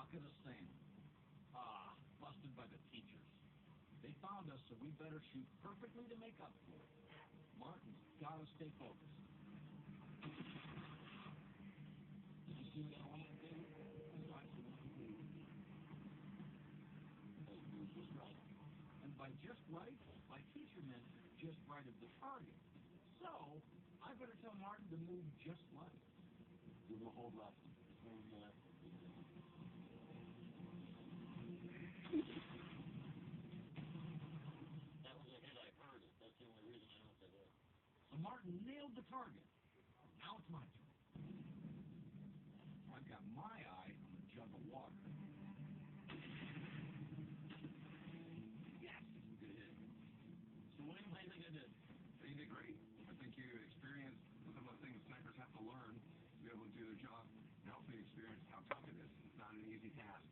bucket of sand. Busted by the teachers. They found us, so we better shoot perfectly to make up for it. Martin's gotta stay focused. Did you see that one, David? Just right. And by just right, my teacher meant just right of the target. So, I better tell Martin to move just left. Give him a hold left. Hold left. That was a hit, I heard it. That's the only reason I know it's a hit. So Martin nailed the target. Now it's my turn. I've got my eye on the jug of water. Yes! Good hit. So William, how do you think I did? You did great. I think you experienced some of the things snipers have to learn to be able to do their job, and also you experienced how tough it is. It's not an easy task.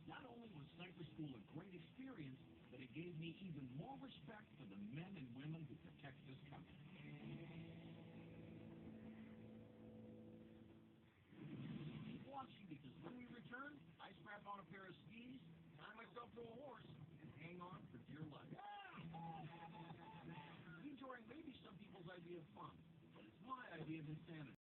Not only was sniper school a great experience, but it gave me even more respect for the men and women who protect this country. Keep watching, because when we return, I strap on a pair of skis, tie myself to a horse, and hang on for dear life. Detouring may be some people's idea of fun, but it's my idea of insanity.